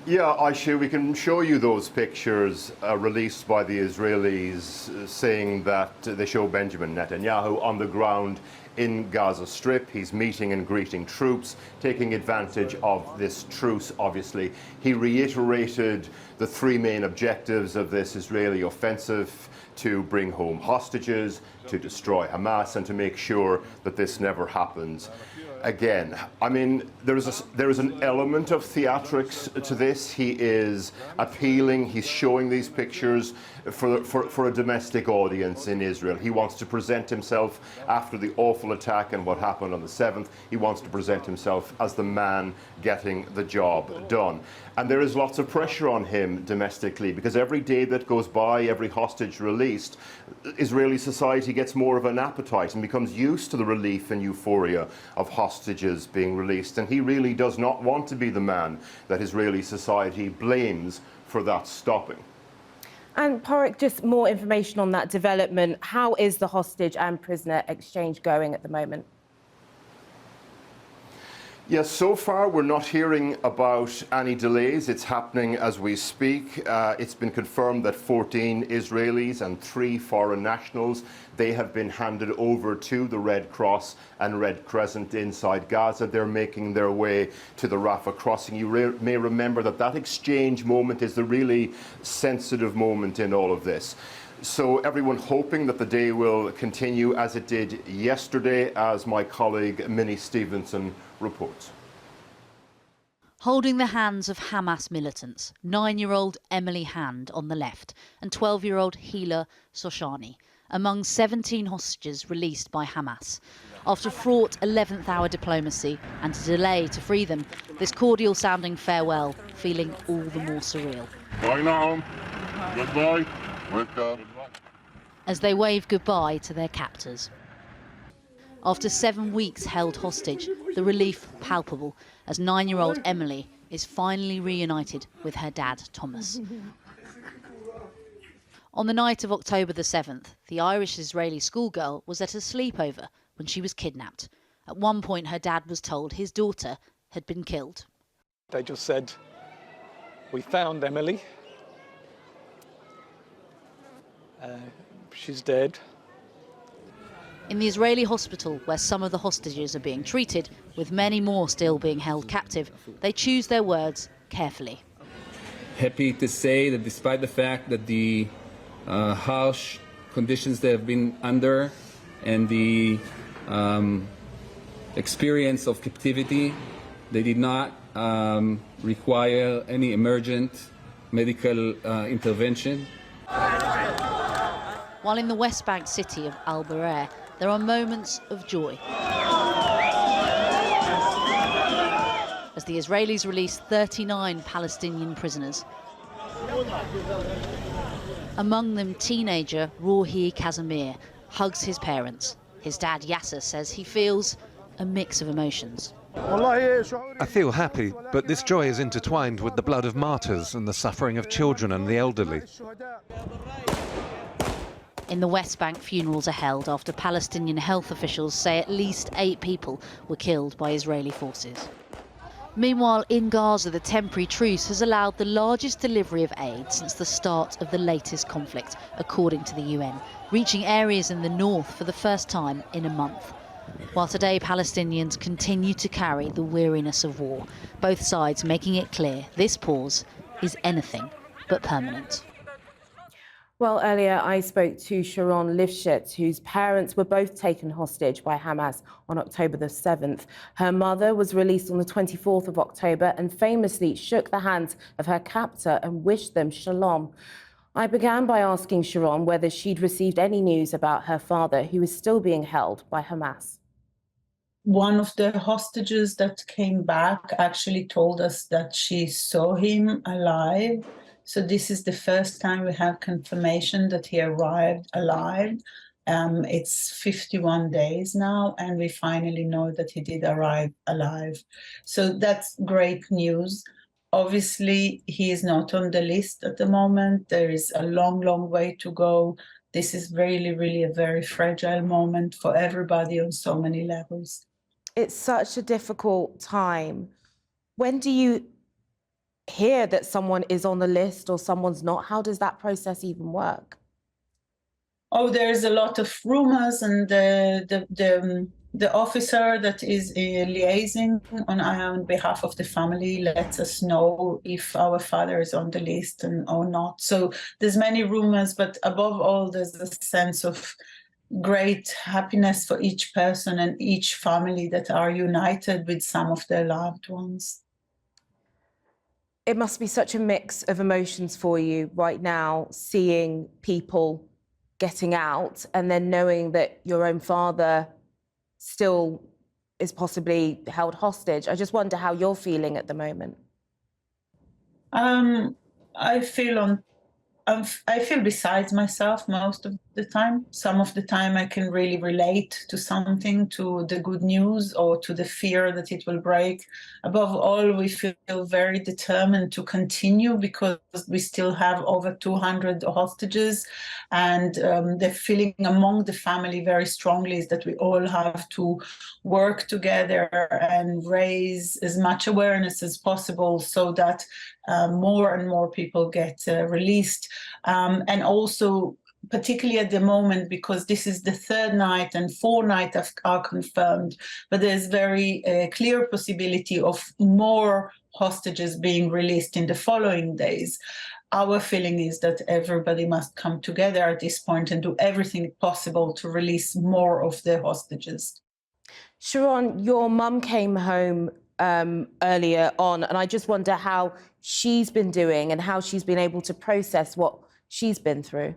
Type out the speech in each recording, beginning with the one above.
Yeah, Aisha, we can show you those pictures released by the Israelis saying that they show Benjamin Netanyahu on the ground in Gaza Strip. He's meeting and greeting troops, taking advantage of this truce, obviously. He reiterated the three main objectives of this Israeli offensive: to bring home hostages, to destroy Hamas, and to make sure that this never happens again. I mean, there is an element of theatrics to this. He is appealing, he's showing these pictures for a domestic audience in Israel. He wants to present himself after the awful attack and what happened on the 7th. He wants to present himself as the man getting the job done. And there is lots of pressure on him domestically, because every day that goes by, every hostage released, Israeli society gets more of an appetite and becomes used to the relief and euphoria of hostages being released. And he really does not want to be the man that Israeli society blames for that stopping. And Porrick, just more information on that development. How is the hostage and prisoner exchange going at the moment? Yes, so far we're not hearing about any delays. It's happening as we speak. It's been confirmed that 14 Israelis and 3 foreign nationals, they have been handed over to the Red Cross and Red Crescent inside Gaza. They're making their way to the Rafah crossing. You may remember that that exchange moment is the really sensitive moment in all of this. So everyone hoping that the day will continue as it did yesterday, as my colleague Minnie Stevenson reports. Holding the hands of Hamas militants, 9-year-old Emily Hand on the left and 12-year-old Hila Soshani, among 17 hostages released by Hamas. After fraught 11th-hour diplomacy and a delay to free them, this cordial-sounding farewell feeling all the more surreal. Bye now. Goodbye. As they wave goodbye to their captors. After 7 weeks held hostage, the relief palpable as 9-year-old Emily is finally reunited with her dad, Thomas. On the night of October the 7th, the Irish-Israeli schoolgirl was at a sleepover when she was kidnapped. At one point, her dad was told his daughter had been killed. They just said, "We found Emily. She's dead." In the Israeli hospital, where some of the hostages are being treated, with many more still being held captive, they choose their words carefully. Happy to say that despite the fact that the harsh conditions they have been under and the experience of captivity, they did not require any emergent medical intervention. While in the West Bank city of Al-Barer, there are moments of joy as the Israelis release 39 Palestinian prisoners. Among them, teenager Ruhi Kazimir hugs his parents. His dad Yasser says he feels a mix of emotions. I feel happy, but this joy is intertwined with the blood of martyrs and the suffering of children and the elderly. In the West Bank, funerals are held after Palestinian health officials say at least 8 people were killed by Israeli forces. Meanwhile, in Gaza, the temporary truce has allowed the largest delivery of aid since the start of the latest conflict, according to the UN, reaching areas in the north for the first time in a month. While today Palestinians continue to carry the weariness of war, both sides making it clear this pause is anything but permanent. Well, earlier I spoke to Sharon Lifshitz, whose parents were both taken hostage by Hamas on October the 7th. Her mother was released on the 24th of October and famously shook the hands of her captor and wished them shalom. I began by asking Sharon whether she'd received any news about her father, who is still being held by Hamas. One of the hostages that came back actually told us that she saw him alive. So this is the first time we have confirmation that he arrived alive. It's 51 days now, and we finally know that he did arrive alive. So that's great news. Obviously, he is not on the list at the moment. There is a long, long way to go. This is really a very fragile moment for everybody on so many levels. It's such a difficult time. When do you hear that someone is on the list or someone's not? How does that process even work? Oh, there's a lot of rumors, and the officer that is liaising on behalf of the family lets us know if our father is on the list or not. So there's many rumors, but above all, there's a sense of great happiness for each person and each family that are united with some of their loved ones. It must be such a mix of emotions for you right now, seeing people getting out and then knowing that your own father still is possibly held hostage. I just wonder how you're feeling at the moment. I feel besides myself most of the time. Some of the time I can really relate to something, to the good news or to the fear that it will break. Above all, we feel very determined to continue because we still have over 200 hostages, and the feeling among the family very strongly is that we all have to work together and raise as much awareness as possible so that more and more people get released. And also, particularly at the moment, because this is the third night and 4 nights are confirmed, but there's very clear possibility of more hostages being released in the following days. Our feeling is that everybody must come together at this point and do everything possible to release more of the hostages. Sharon, your mum came home earlier on, and I just wonder how she's been doing and how she's been able to process what she's been through.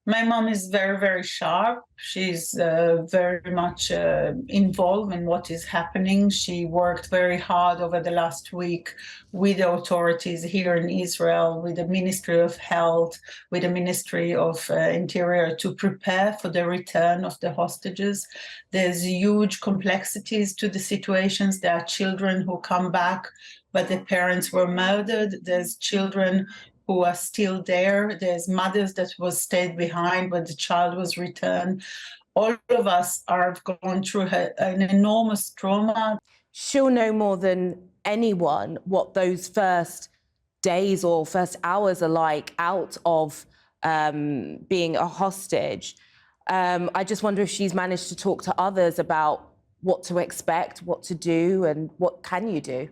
My mom is very, very sharp. She's very much involved in what is happening. She worked very hard over the last week with the authorities here in Israel, with the Ministry of Health, with the Ministry of Interior to prepare for the return of the hostages. There's huge complexities to the situations. There are children who come back, but the parents were murdered. There's children who are still there. There's mothers that was stayed behind when the child was returned. All of us are going through an enormous trauma. She'll know more than anyone what those first days or first hours are like out of being a hostage. I just wonder if she's managed to talk to others about what to expect, what to do, and what can you do?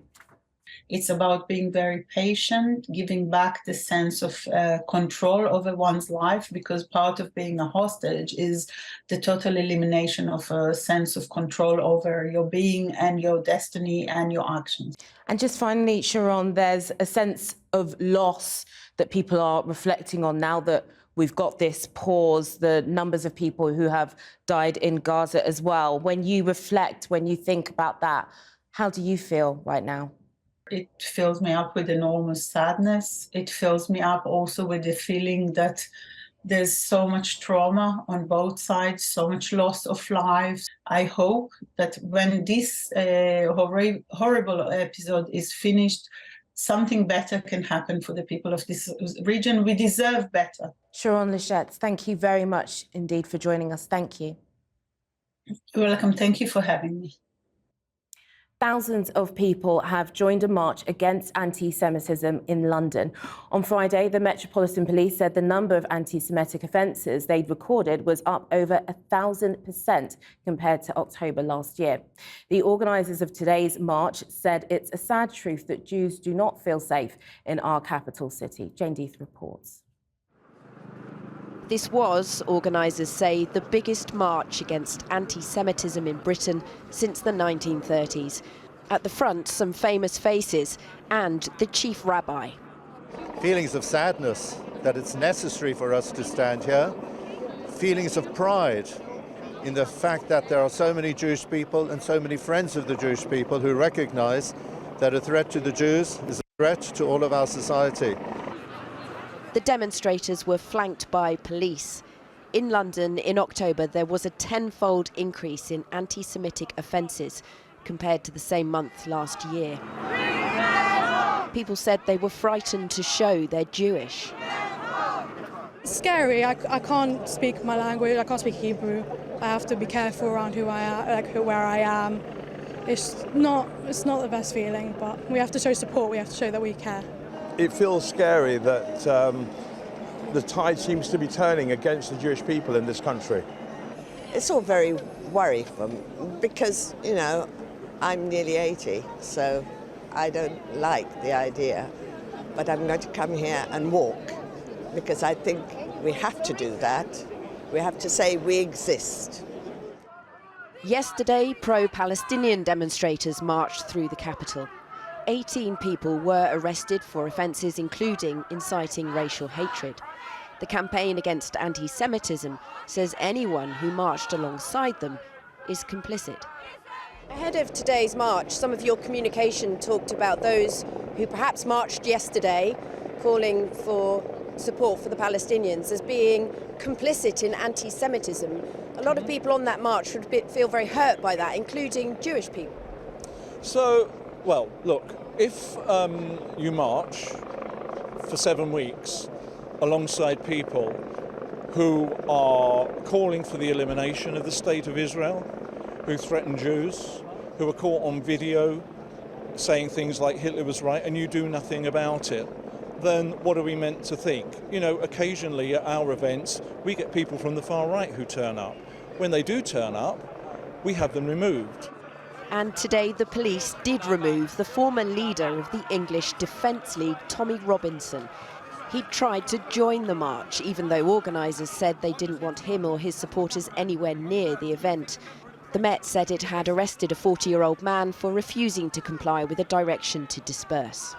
It's about being very patient, giving back the sense of control over one's life, because part of being a hostage is the total elimination of a sense of control over your being and your destiny and your actions. And just finally, Sharon, there's a sense of loss that people are reflecting on now that we've got this pause, the numbers of people who have died in Gaza as well. When you reflect, when you think about that, how do you feel right now? It fills me up with enormous sadness. It fills me up also with the feeling that there's so much trauma on both sides, so much loss of lives. I hope that when this horrible episode is finished, something better can happen for the people of this region. We deserve better. Sharon Lischetz, thank you very much indeed for joining us. Thank you. You're welcome. Thank you for having me. Thousands of people have joined a march against anti-Semitism in London. On Friday, the Metropolitan Police said the number of anti-Semitic offences they'd recorded was up over 1,000% compared to October last year. The organisers of today's march said it's a sad truth that Jews do not feel safe in our capital city. Jane Deeth reports. This was, organisers say, the biggest march against anti-Semitism in Britain since the 1930s. At the front, some famous faces and the chief rabbi. Feelings of sadness that it's necessary for us to stand here. Feelings of pride in the fact that there are so many Jewish people and so many friends of the Jewish people who recognise that a threat to the Jews is a threat to all of our society. The demonstrators were flanked by police. In London, in October, there was a 10-fold increase in anti-Semitic offences compared to the same month last year. People said they were frightened to show they're Jewish. It's scary. I can't speak my language. I can't speak Hebrew. I have to be careful around who I am, where I am. It's not the best feeling, but we have to show support, we have to show that we care. It feels scary that the tide seems to be turning against the Jewish people in this country. It's all very worrisome because, you know, I'm nearly 80, so I don't like the idea. But I'm going to come here and walk because I think we have to do that. We have to say we exist. Yesterday, pro-Palestinian demonstrators marched through the capital. 18 people were arrested for offences including inciting racial hatred. The campaign against anti-Semitism says anyone who marched alongside them is complicit. Ahead of today's march, some of your communication talked about those who perhaps marched yesterday, calling for support for the Palestinians, as being complicit in anti-Semitism. A lot of people on that march would feel very hurt by that, including Jewish people. So, well, look, if you march for 7 weeks alongside people who are calling for the elimination of the State of Israel, who threaten Jews, who are caught on video saying things like Hitler was right, and you do nothing about it, then what are we meant to think? You know, occasionally at our events, we get people from the far right who turn up. When they do turn up, we have them removed. And today the police did remove the former leader of the English Defence League, Tommy Robinson. He tried to join the march, even though organisers said they didn't want him or his supporters anywhere near the event. The Met said it had arrested a 40-year-old man for refusing to comply with a direction to disperse.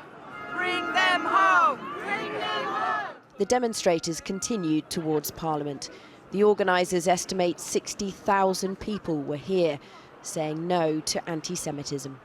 Bring them home! Bring them home! The demonstrators continued towards Parliament. The organisers estimate 60,000 people were here, saying no to anti-Semitism.